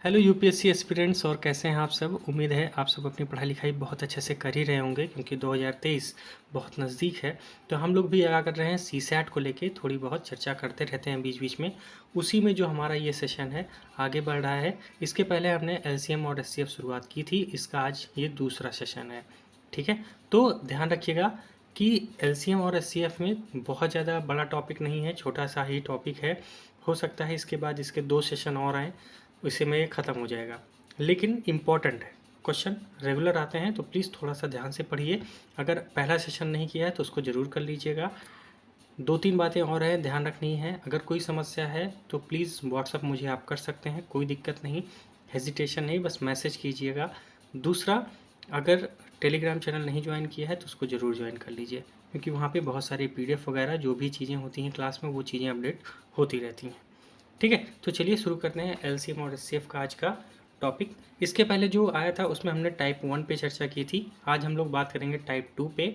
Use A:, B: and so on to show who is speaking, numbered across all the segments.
A: Hello UPSC aspirants और कैसे हैं आप सब। उम्मीद है आप सब अपनी पढ़ाई लिखाई बहुत अच्छे से कर ही रहे होंगे क्योंकि 2023 बहुत नज़दीक है। तो हम लोग भी क्या कर रहे हैं, सीसैट को लेके थोड़ी बहुत चर्चा करते रहते हैं बीच बीच में। उसी में जो हमारा ये सेशन है आगे बढ़ रहा है। इसके पहले हमने एलसीएम और एचसीएफ शुरुआत की थी, इसका आज ये दूसरा सेशन है। ठीक है, तो ध्यान रखिएगा कि एलसीएम और एचसीएफ में बहुत ज़्यादा बड़ा टॉपिक नहीं है, छोटा सा ही टॉपिक है। हो सकता है इसके बाद इसके 2 सेशन और आएँ, उसी में ये ख़त्म हो जाएगा। लेकिन इम्पॉर्टेंट है, क्वेश्चन रेगुलर आते हैं तो प्लीज़ थोड़ा सा ध्यान से पढ़िए। अगर पहला सेशन नहीं किया है तो उसको ज़रूर कर लीजिएगा। 2-3 बातें और हैं, ध्यान रखनी है। अगर कोई समस्या है तो प्लीज़ व्हाट्सअप मुझे आप कर सकते हैं, कोई दिक्कत नहीं, हेजिटेशन नहीं, बस मैसेज कीजिएगा। दूसरा, अगर टेलीग्राम चैनल नहीं ज्वाइन किया है तो उसको ज़रूर ज्वाइन कर लीजिए क्योंकि वहाँ पे बहुत सारी पीडीएफ वगैरह जो भी चीज़ें होती हैं क्लास में वो चीज़ें अपडेट होती रहती हैं। ठीक है, तो चलिए शुरू करते हैं एलसीएम और एचसीएफ का आज का टॉपिक। इसके पहले जो आया था उसमें हमने टाइप 1 पे चर्चा की थी, आज हम लोग बात करेंगे टाइप 2 पे।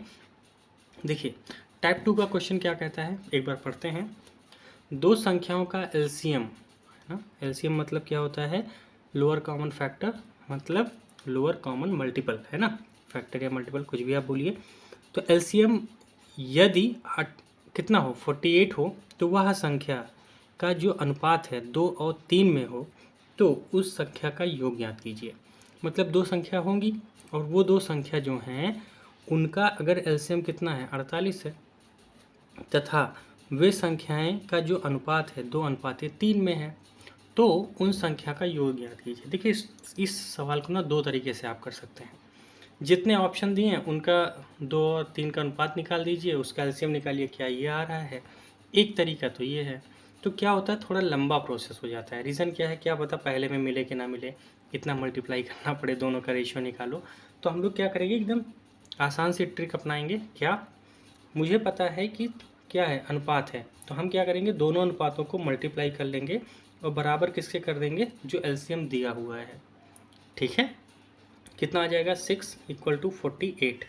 A: देखिए टाइप 2 का क्वेश्चन क्या कहता है, एक बार पढ़ते हैं। दो संख्याओं का एलसीएम है ना, एलसीएम मतलब क्या होता है, लोअर कॉमन फैक्टर, मतलब लोअर कॉमन मल्टीपल है ना, फैक्टर या मल्टीपल कुछ भी आप बोलिए। तो एलसीएम यदि कितना हो 48 हो तो वह संख्या का जो अनुपात है 2 और 3 में हो तो उस संख्या का योग ज्ञात कीजिए। मतलब दो संख्या होंगी और वो दो संख्या जो हैं उनका अगर एलसीएम कितना है 48 है, तथा वे संख्याएं का जो अनुपात है 2:3 में है, तो उन संख्या का योग ज्ञात कीजिए। देखिए इस सवाल को ना दो तरीके से आप कर सकते हैं। जितने ऑप्शन दिए हैं उनका 2 और 3 का अनुपात निकाल दीजिए, उसका एलसीएम निकालिए, क्या ये आ रहा है। एक तरीका तो ये है। तो क्या होता है, थोड़ा लंबा प्रोसेस हो जाता है। रीज़न क्या है, क्या पता पहले में मिले कि ना मिले, कितना मल्टीप्लाई करना पड़े, दोनों का रेशियो निकालो। तो हम लोग क्या करेंगे, एकदम आसान सी ट्रिक अपनाएंगे। क्या, मुझे पता है कि क्या है, अनुपात है, तो हम क्या करेंगे, दोनों अनुपातों को मल्टीप्लाई कर लेंगे और बराबर किसके कर देंगे, जो एलसीएम दिया हुआ है। ठीक है, कितना आ जाएगा 6 इक्वल टू 48।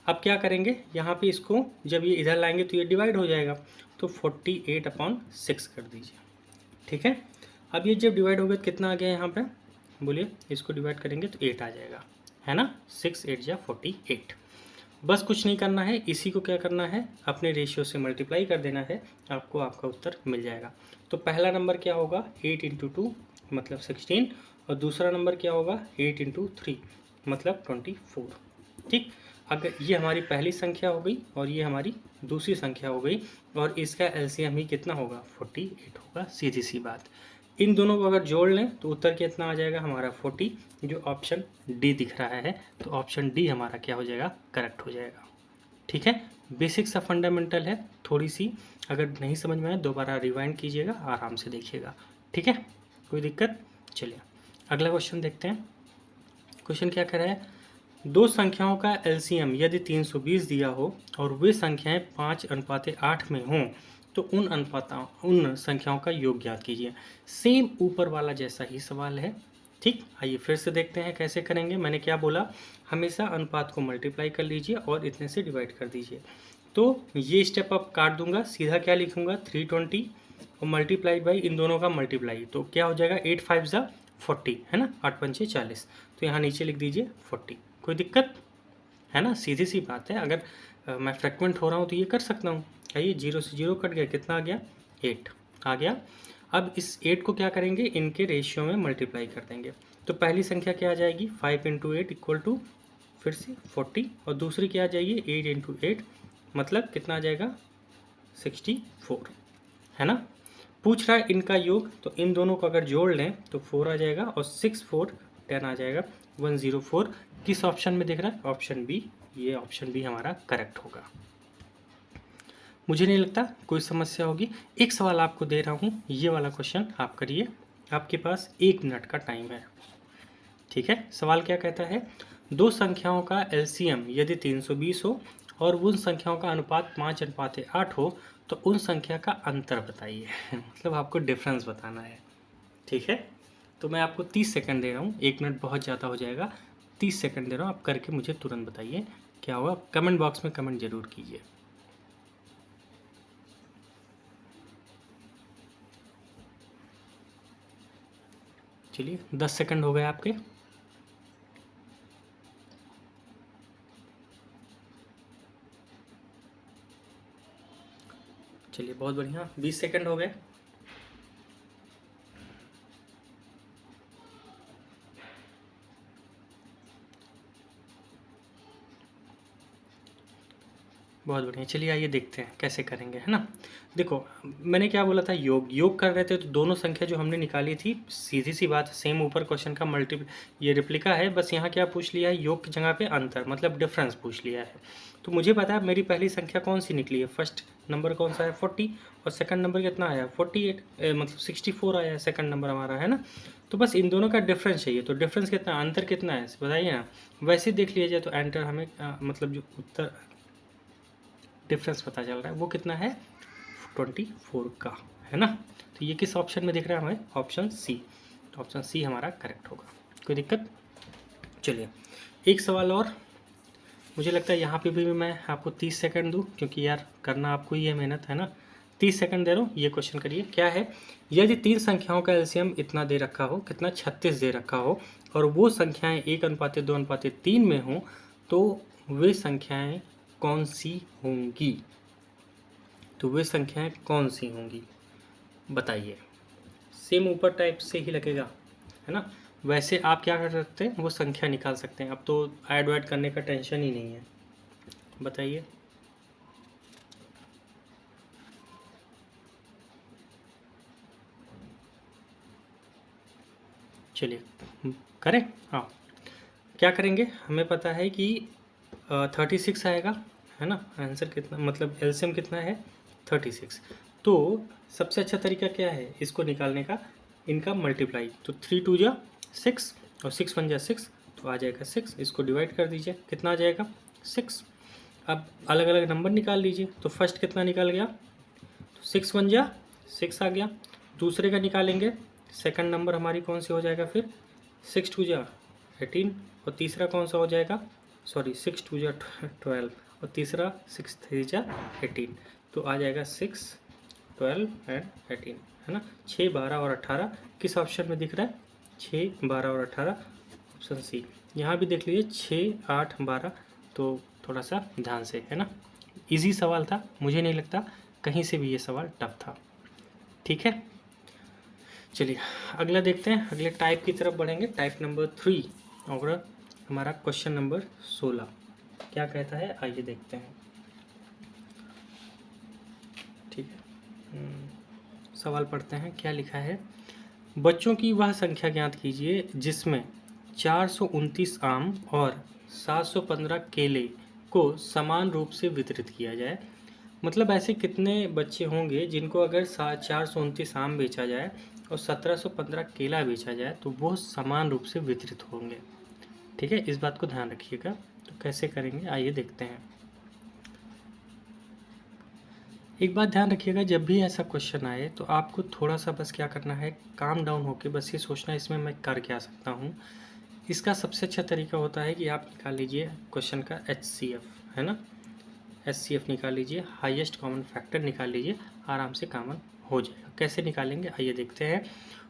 A: अब क्या करेंगे, यहाँ पे इसको जब ये इधर लाएंगे तो ये डिवाइड हो जाएगा, तो 48/6 कर दीजिए। ठीक है, अब ये जब डिवाइड हो गया तो कितना आ गया यहाँ पे, बोलिए, इसको डिवाइड करेंगे तो 8 आ जाएगा, है ना। 6 8 जा 48। बस कुछ नहीं करना है, इसी को क्या करना है, अपने रेशियो से मल्टीप्लाई कर देना है, आपको आपका उत्तर मिल जाएगा। तो पहला नंबर क्या होगा, 8 इंटू 2 मतलब 16, और दूसरा नंबर क्या होगा 8 इंटू 3 मतलब 24। ठीक, अगर ये हमारी पहली संख्या हो गई और ये हमारी दूसरी संख्या हो गई, और इसका एलसीएम ही कितना होगा 48 होगा, सीधी सी बात। इन दोनों को अगर जोड़ लें तो उत्तर कितना आ जाएगा हमारा 40, जो ऑप्शन डी दिख रहा है। तो ऑप्शन डी हमारा क्या हो जाएगा, करेक्ट हो जाएगा। ठीक है, बेसिक सा फंडामेंटल है, थोड़ी सी अगर नहीं समझ में आए दोबारा रिवाइंड कीजिएगा, आराम से देखिएगा। ठीक है, कोई दिक्कत। चलिए अगला क्वेश्चन देखते हैं। क्वेश्चन क्या कह रहा है, दो संख्याओं का एलसीएम यदि 320 दिया हो और वे संख्याएं 5:8 में हों तो उन संख्याओं का योग ज्ञात कीजिए। सेम ऊपर वाला जैसा ही सवाल है। ठीक, आइए फिर से देखते हैं कैसे करेंगे। मैंने क्या बोला, हमेशा अनुपात को मल्टीप्लाई कर लीजिए और इतने से डिवाइड कर दीजिए। तो ये स्टेप अब काट दूंगा, सीधा क्या लिखूंगा 320 और मल्टीप्लाई बाई इन दोनों का मल्टीप्लाई, तो क्या हो जाएगा 8 5 जा 40 है ना, 8 पंचे 40, तो यहाँ नीचे लिख दीजिए 40। कोई दिक्कत है ना, सीधी सी बात है। अगर मैं फ्रैगमेंट हो रहा हूँ तो ये कर सकता हूँ। आइए 0 से 0 कट गया, कितना आ गया 8 आ गया। अब इस 8 को क्या करेंगे, इनके रेशियो में मल्टीप्लाई कर देंगे। तो पहली संख्या क्या आ जाएगी 5 इंटू 8 इक्वल टू फिर से 40, और दूसरी क्या आ जाएगी 8 इंटू 8 मतलब कितना आ जाएगा 64, है ना। पूछ रहा है इनका योग, तो इन दोनों को अगर जोड़ लें तो 4 आ जाएगा और 6 4 10 आ जाएगा 104। किस ऑप्शन में दिख रहा है, ऑप्शन बी, ये ऑप्शन बी हमारा करेक्ट होगा। मुझे नहीं लगता कोई समस्या होगी। एक सवाल आपको दे रहा हूँ, ये वाला क्वेश्चन आप करिए, आपके पास 1 मिनट का टाइम है। ठीक है, सवाल क्या कहता है, दो संख्याओं का एलसीएम यदि 320 हो और उन संख्याओं का अनुपात 5:8 हो तो उन संख्या का अंतर बताइए। मतलब आपको डिफरेंस बताना है। ठीक है, तो मैं आपको 30 सेकंड दे रहा हूँ, 1 मिनट बहुत ज़्यादा हो जाएगा, 30 सेकंड दे रहा हूँ, आप करके मुझे तुरंत बताइए क्या होगा। कमेंट बॉक्स में कमेंट जरूर कीजिए। चलिए 10 सेकंड हो गए आपके। चलिए बहुत बढ़िया, 20 सेकंड हो गए। बहुत बढ़िया, चलिए आइए देखते हैं कैसे करेंगे, है ना। देखो मैंने क्या बोला था, योग योग कर रहे थे तो दोनों संख्या जो हमने निकाली थी, सीधी सी बात, सेम ऊपर क्वेश्चन का ये रिप्लिका है, बस यहाँ क्या पूछ लिया है, योग की जगह पे अंतर मतलब डिफरेंस पूछ लिया है। तो मुझे पता है मेरी पहली संख्या कौन सी निकली है, फर्स्ट नंबर कौन सा है 40, और सेकंड नंबर कितना आया 48, मतलब 64 आया है सेकंड नंबर हमारा, है ना। तो बस इन दोनों का डिफरेंस चाहिए, तो डिफरेंस कितना, अंतर कितना है बताइए ना। वैसे देख लिया जाए तो एंटर हमें मतलब जो उत्तर डिफरेंस पता चल रहा है वो कितना है 24 का, है ना। तो ये किस ऑप्शन में दिख रहा है हमें, ऑप्शन सी। तो ऑप्शन सी हमारा करेक्ट होगा, कोई दिक्कत। चलिए एक सवाल और, मुझे लगता है यहाँ पे भी मैं आपको 30 सेकंड दूँ, क्योंकि यार करना आपको ही है मेहनत, है ना। 30 सेकंड दे रहा हूँ, ये क्वेश्चन करिए क्या है। यदि तीन संख्याओं का एलसीएम इतना दे रखा हो, कितना 36 दे रखा हो, और वो संख्याएं 1:2:3 में हों, तो वे संख्याएं कौन सी होंगी, तो वे संख्याएं कौन सी होंगी बताइए। सेम ऊपर टाइप से ही लगेगा, है ना। वैसे आप क्या कर सकते हैं, वो संख्या निकाल सकते हैं, अब तो ऐड वैड करने का टेंशन ही नहीं है, बताइए। चलिए करें, हाँ क्या करेंगे, हमें पता है कि 36 आएगा, है ना। आंसर कितना मतलब एलसीएम कितना है 36। तो सबसे अच्छा तरीका क्या है इसको निकालने का, इनका मल्टीप्लाई, तो 3 2 जा 6 और 6 1 जा 6, तो आ जाएगा 6। इसको डिवाइड कर दीजिए, कितना आ जाएगा 6। अब अलग अलग नंबर निकाल लीजिए, तो फर्स्ट कितना निकल गया, तो 6 1 जा 6 आ गया। दूसरे का निकालेंगे, सेकंड नंबर हमारी कौन सी हो जाएगा फिर, 6 2 जा 18, और तीसरा कौन सा हो जाएगा, सॉरी 6 2 जा 12, और तीसरा 6 3 जा 18, तो आ जाएगा 6 12 एंड 18, है ना। 6 12 और 18 किस ऑप्शन में दिख रहा है, 6 12 और 18 ऑप्शन सी। यहाँ भी देख लीजिए 6 8 12, तो थोड़ा सा ध्यान से, है ना। इजी सवाल था, मुझे नहीं लगता कहीं से भी ये सवाल टफ था, ठीक है। चलिए अगला देखते हैं, अगले टाइप की तरफ बढ़ेंगे, टाइप नंबर 3, और हमारा क्वेश्चन नंबर 16 क्या कहता है, आइए देखते हैं, ठीक है। सवाल पढ़ते हैं, क्या लिखा है। बच्चों की वह संख्या ज्ञात कीजिए जिसमें 429 आम और 715 केले को समान रूप से वितरित किया जाए। मतलब ऐसे कितने बच्चे होंगे जिनको अगर 429 आम बेचा जाए और 1715 केला बेचा जाए तो वो समान रूप से वितरित होंगे, ठीक है। इस बात को ध्यान रखिएगा। तो कैसे करेंगे आइए देखते हैं। एक बात ध्यान रखिएगा, जब भी ऐसा क्वेश्चन आए तो आपको थोड़ा सा बस क्या करना है, काम डाउन होके बस ये सोचना है इसमें मैं कर क्या सकता हूँ। इसका सबसे अच्छा तरीका होता है कि आप निकाल लीजिए क्वेश्चन का HCF, है ना। HCF निकाल लीजिए, हाईएस्ट कॉमन फैक्टर निकाल लीजिए, आराम से कॉमन हो जाएगा। कैसे निकालेंगे आइए देखते हैं।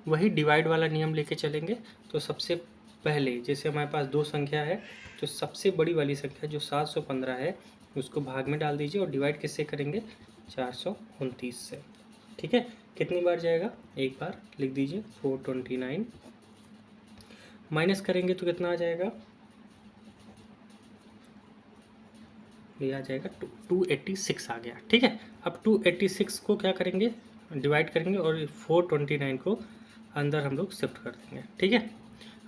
A: वही डिवाइड वाला नियम लेके चलेंगे। तो सबसे पहले जैसे हमारे पास दो संख्या है, तो सबसे बड़ी वाली संख्या जो 715 है उसको भाग में डाल दीजिए, और डिवाइड किससे करेंगे 429 से, ठीक है। कितनी बार जाएगा, एक बार लिख दीजिए 429, माइनस करेंगे तो कितना आ जाएगा, ये आ जाएगा 286 आ गया, ठीक है। अब 286 को क्या करेंगे, डिवाइड करेंगे, और 429 को अंदर हम लोग शिफ्ट कर देंगे, ठीक है।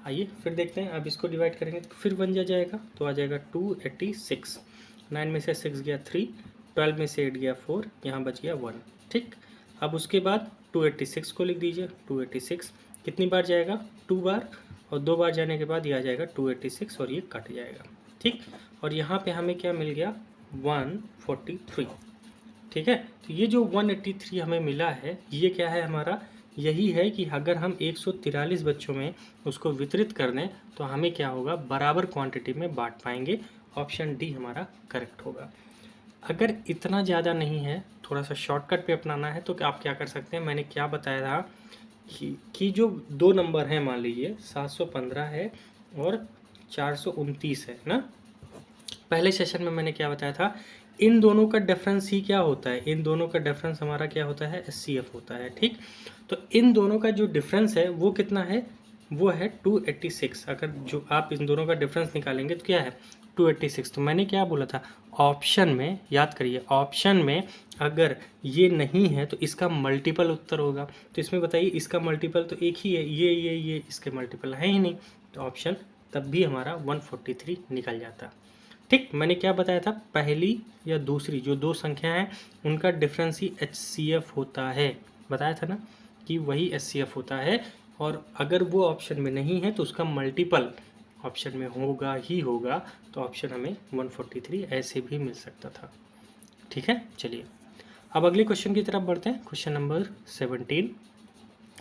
A: आइए फिर देखते हैं, अब इसको डिवाइड करेंगे तो फिर 1 जाएगा, तो आ जाएगा 286, 9 में से 6 गया 3, 12 में से 8 गया 4, यहाँ बच गया 1, ठीक। अब उसके बाद 286 को लिख दीजिए, 286 कितनी बार जाएगा, 2 बार, और 2 बार जाने के बाद ये आ जाएगा 286 और ये कट जाएगा, ठीक। और यहाँ पे हमें क्या मिल गया 143, ठीक है। तो ये जो 183 हमें मिला है ये क्या है हमारा, यही है कि अगर हम 143 बच्चों में उसको वितरित कर दें तो हमें क्या होगा, बराबर क्वांटिटी में बांट पाएंगे। ऑप्शन डी हमारा करेक्ट होगा। अगर इतना ज़्यादा नहीं है, थोड़ा सा शॉर्टकट पे अपनाना है, तो आप क्या कर सकते हैं, मैंने क्या बताया था कि जो दो नंबर हैं, मान लीजिए 715 है और 429 है ना। पहले सेशन में मैंने क्या बताया था, इन दोनों का डिफरेंस ही क्या होता है, इन दोनों का डिफरेंस हमारा क्या होता है, एचसीएफ होता है। ठीक, तो इन दोनों का जो डिफरेंस है वो कितना है, वो है 286। अगर जो आप इन दोनों का डिफरेंस निकालेंगे तो क्या है 286। तो मैंने क्या बोला था, ऑप्शन में याद करिए, ऑप्शन में अगर ये नहीं है तो इसका मल्टीपल उत्तर होगा। तो इसमें बताइए इसका मल्टीपल तो एक ही है, ये इसके मल्टीपल है ही नहीं, तो ऑप्शन तब भी हमारा 143 निकल जाता। ठीक, मैंने क्या बताया था, पहली या दूसरी जो दो संख्या हैं उनका डिफरेंस ही एचसीएफ होता है, बताया था ना कि वही एचसीएफ होता है। और अगर वो ऑप्शन में नहीं है तो उसका मल्टीपल ऑप्शन में होगा ही होगा, तो ऑप्शन हमें 143 ऐसे भी मिल सकता था। ठीक है, चलिए अब अगले क्वेश्चन की तरफ बढ़ते हैं, क्वेश्चन नंबर 17।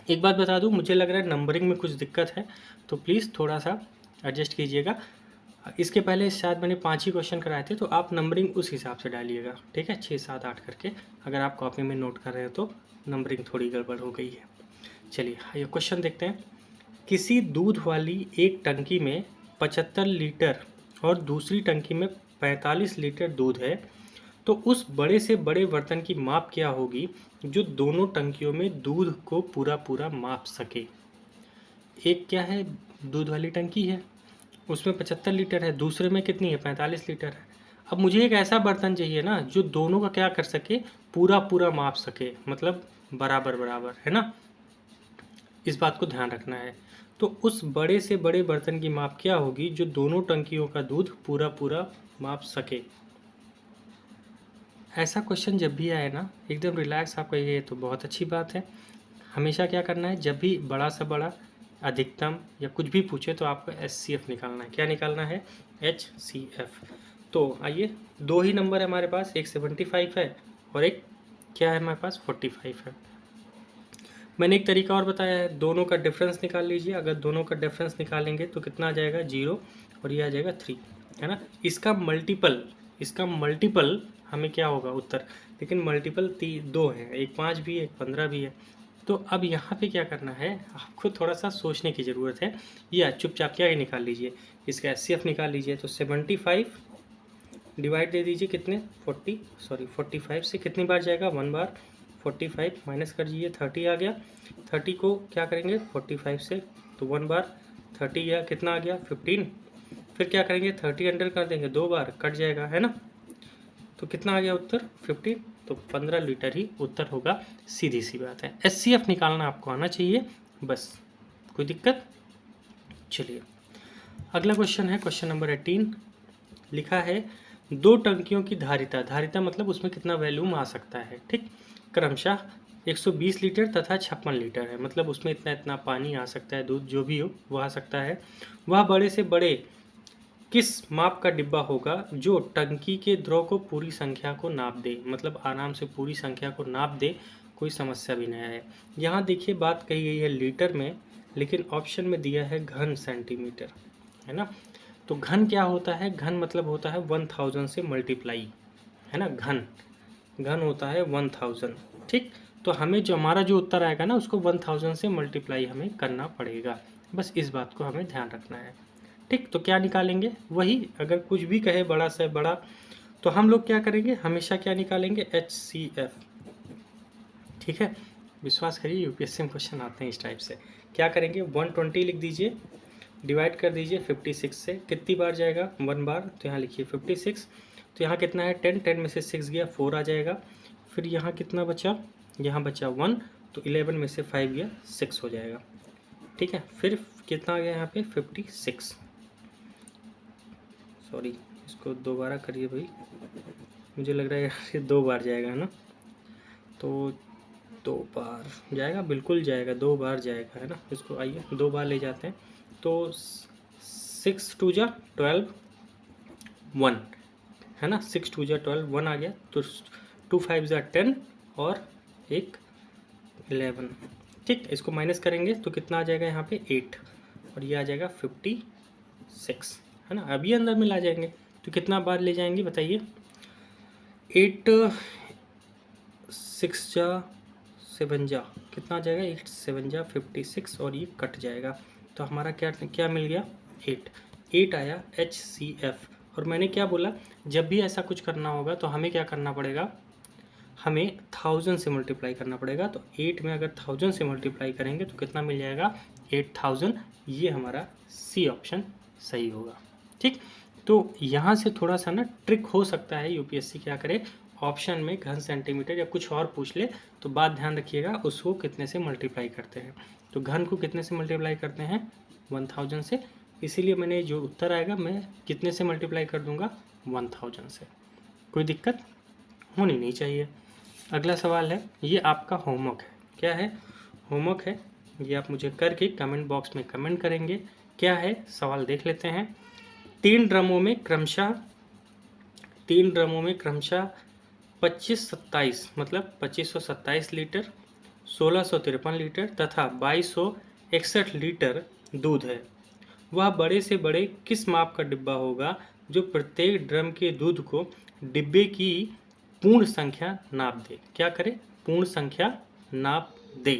A: एक बात बता दूं, मुझे लग रहा है नंबरिंग में कुछ दिक्कत है, तो प्लीज़ थोड़ा सा एडजस्ट कीजिएगा। इसके पहले शायद मैंने 5 ही क्वेश्चन कराए थे, तो आप नंबरिंग उस हिसाब से डालिएगा। ठीक है, 6 7 8 करके, अगर आप कॉपी में नोट कर रहे हो तो नंबरिंग थोड़ी गड़बड़ हो गई है। चलिए ये क्वेश्चन देखते हैं। किसी दूध वाली एक टंकी में 75 लीटर और दूसरी टंकी में 45 लीटर दूध है, तो उस बड़े से बड़े बर्तन की माप क्या होगी जो दोनों टंकियों में दूध को पूरा पूरा माप सके। एक क्या है, दूध वाली टंकी है, उसमें 75 लीटर है, दूसरे में कितनी है 45 लीटर है। अब मुझे एक ऐसा बर्तन चाहिए ना जो दोनों का क्या कर सके, पूरा पूरा माप सके, मतलब बराबर बराबर, है ना। इस बात को ध्यान रखना है। तो उस बड़े से बड़े बर्तन की माप क्या होगी जो दोनों टंकियों का दूध पूरा पूरा माप सके। ऐसा क्वेश्चन जब भी आए ना, एकदम रिलैक्स आप कहिए तो बहुत अच्छी बात है। हमेशा क्या करना है, जब भी बड़ा से बड़ा अधिकतम या कुछ भी पूछे तो आपको एचसीएफ निकालना है। क्या निकालना है, एचसीएफ। तो आइए, दो ही नंबर है हमारे पास, एक 75 है और एक क्या है हमारे पास 45 है। मैंने एक तरीका और बताया है, दोनों का डिफरेंस निकाल लीजिए। अगर दोनों का डिफरेंस निकालेंगे तो कितना आ जाएगा 0 और ये आ जाएगा 3, है ना। इसका मल्टीपल हमें क्या होगा उत्तर, लेकिन मल्टीपल 2 है, एक 5 भी है एक 15 भी है। तो अब यहाँ पे क्या करना है, आपको थोड़ा सा सोचने की ज़रूरत है, या चुपचाप क्या ही निकाल लीजिए, इसका एचसीएफ निकाल लीजिए। तो 75 डिवाइड दे दीजिए कितने 45 से कितनी बार जाएगा 1 बार, 45 माइनस कर दीजिए 30 आ गया। 30 को क्या करेंगे 45 से, तो 1 बार 30 गया, कितना आ गया 15। फिर क्या करेंगे 30 अंडर कर देंगे 2 बार, कट जाएगा, है ना। तो कितना आ गया उत्तर 15, तो 15 लीटर ही उत्तर होगा, सीधी सी बात है। एचसीएफ निकालना आपको आना चाहिए बस, कोई दिक्कत। चलिए अगला क्वेश्चन है, क्वेश्चन नंबर 18। लिखा है दो टंकियों की धारिता, धारिता मतलब उसमें कितना वॉल्यूम आ सकता है, ठीक, क्रमशः 120 लीटर तथा 56 लीटर है, मतलब उसमें इतना इतना पानी आ सकता है, दूध जो भी हो वो आ सकता है। वह बड़े से बड़े किस माप का डिब्बा होगा जो टंकी के द्रव को पूरी संख्या को नाप दे, मतलब आराम से पूरी संख्या को नाप दे, कोई समस्या भी नहीं है। यहाँ देखिए बात कही गई है लीटर में, लेकिन ऑप्शन में दिया है घन सेंटीमीटर, है ना। तो घन क्या होता है, घन मतलब होता है 1000 से मल्टीप्लाई, है ना। घन घन होता है 1000, ठीक। तो हमें जो हमारा जो उत्तर आएगा ना उसको 1000 से मल्टीप्लाई हमें करना पड़ेगा, बस इस बात को हमें ध्यान रखना है, ठीक। तो क्या निकालेंगे, वही अगर कुछ भी कहे बड़ा से बड़ा, तो हम लोग क्या करेंगे, हमेशा क्या निकालेंगे एचसीएफ, ठीक है। विश्वास करिए यूपीएससी में क्वेश्चन आते हैं इस टाइप से। क्या करेंगे 120 लिख दीजिए, डिवाइड कर दीजिए 56 से, कितनी बार जाएगा 1 बार, तो यहाँ लिखिए 56। तो यहाँ कितना है 10, 10 में से 6 गया 4 आ जाएगा। फिर यहाँ कितना बचा, यहाँ बचा 1, तो 11 में से 5 गया 6 हो जाएगा, ठीक है। फिर कितना आ गया यहाँ पे 56, सॉरी इसको दोबारा करिए भाई, मुझे लग रहा है ये 2 बार जाएगा, है ना। तो 2 बार जाएगा, बिल्कुल जाएगा, 2 बार जाएगा, है ना। इसको आइए 2 बार ले जाते हैं। तो 6 2 जा 12 1, है ना, 6 2 जा 12 1 आ गया। तो 2 5 जा 10 और एक 11, ठीक। इसको माइनस करेंगे तो कितना आ जाएगा यहाँ पे 8, और ये आ जाएगा 56, है ना। अभी अंदर में ला जाएंगे तो कितना बार ले जाएंगे बताइए, 8 6 जा 7 जा कितना आ जाएगा, 8 7 जा 56 और ये कट जाएगा। तो हमारा क्या क्या मिल गया, 8 आया HCF। और मैंने क्या बोला, जब भी ऐसा कुछ करना होगा तो हमें क्या करना पड़ेगा, हमें 1000 से मल्टीप्लाई करना पड़ेगा। तो 8 में अगर 1000 से मल्टीप्लाई करेंगे तो कितना मिल जाएगा, 8000। ये हमारा सी ऑप्शन सही होगा। ठीक, तो यहाँ से थोड़ा सा ना ट्रिक हो सकता है, यूपीएससी क्या करे, ऑप्शन में घन सेंटीमीटर या कुछ और पूछ ले, तो बात ध्यान रखिएगा उसको कितने से मल्टीप्लाई करते हैं। तो घन को कितने से मल्टीप्लाई करते हैं, 1000 से, इसीलिए मैंने जो उत्तर आएगा मैं कितने से मल्टीप्लाई कर दूंगा, 1000 से। कोई दिक्कत होनी नहीं चाहिए। अगला सवाल है, ये आपका होमवर्क है। क्या है, होमवर्क है, ये आप मुझे करके कमेंट बॉक्स में कमेंट करेंगे। क्या है सवाल देख लेते हैं। 3 ड्रमों में क्रमशः 2527 मतलब 2527 लीटर, 1653 लीटर तथा 2261 लीटर दूध है। वह बड़े से बड़े किस माप का डिब्बा होगा जो प्रत्येक ड्रम के दूध को डिब्बे की पूर्ण संख्या नाप दे। क्या करे, पूर्ण संख्या नाप दे।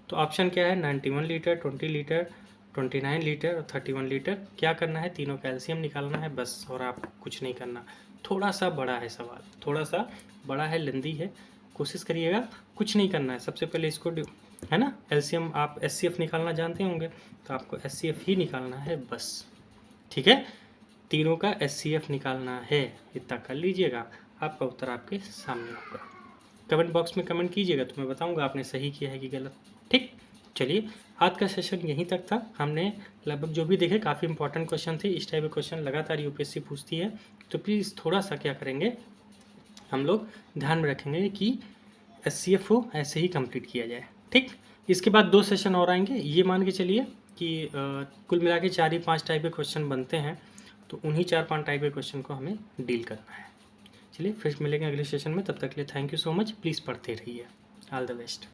A: तो ऑप्शन क्या है, 91 लीटर, 20 लीटर, 29 लीटर और 31 लीटर। क्या करना है, तीनों का एलसीएम निकालना है बस, और आप कुछ नहीं करना। थोड़ा सा बड़ा है सवाल, थोड़ा सा बड़ा है, लेंदी है, कोशिश करिएगा, कुछ नहीं करना है। सबसे पहले इसको है ना, एलसीएम आप एचसीएफ निकालना जानते होंगे, तो आपको एचसीएफ ही निकालना है बस। ठीक है, तीनों का एचसीएफ निकालना है, इतना कर लीजिएगा, आपका उत्तर आपके सामने होगा। कमेंट बॉक्स में कमेंट कीजिएगा तो मैं बताऊंगा आपने सही किया है कि गलत। ठीक, चलिए आज का सेशन यहीं तक था। हमने लगभग जो भी देखे काफ़ी इंपॉर्टेंट क्वेश्चन थे। इस टाइप के क्वेश्चन लगातार यूपीएससी पूछती है, तो प्लीज़ थोड़ा सा क्या करेंगे, हम लोग ध्यान में रखेंगे कि एचसीएफ हो ऐसे ही कंप्लीट किया जाए। ठीक, इसके बाद 2 सेशन और आएंगे। ये मान के चलिए कि कुल मिला के 4 ही 5 टाइप के क्वेश्चन बनते हैं, तो उन्हीं 4-5 टाइप के क्वेश्चन को हमें डील करना है। चलिए फिर मिलेंगे अगले सेशन में, तब तक के लिए thank you so much. Please पढ़ते रहिए। All the best.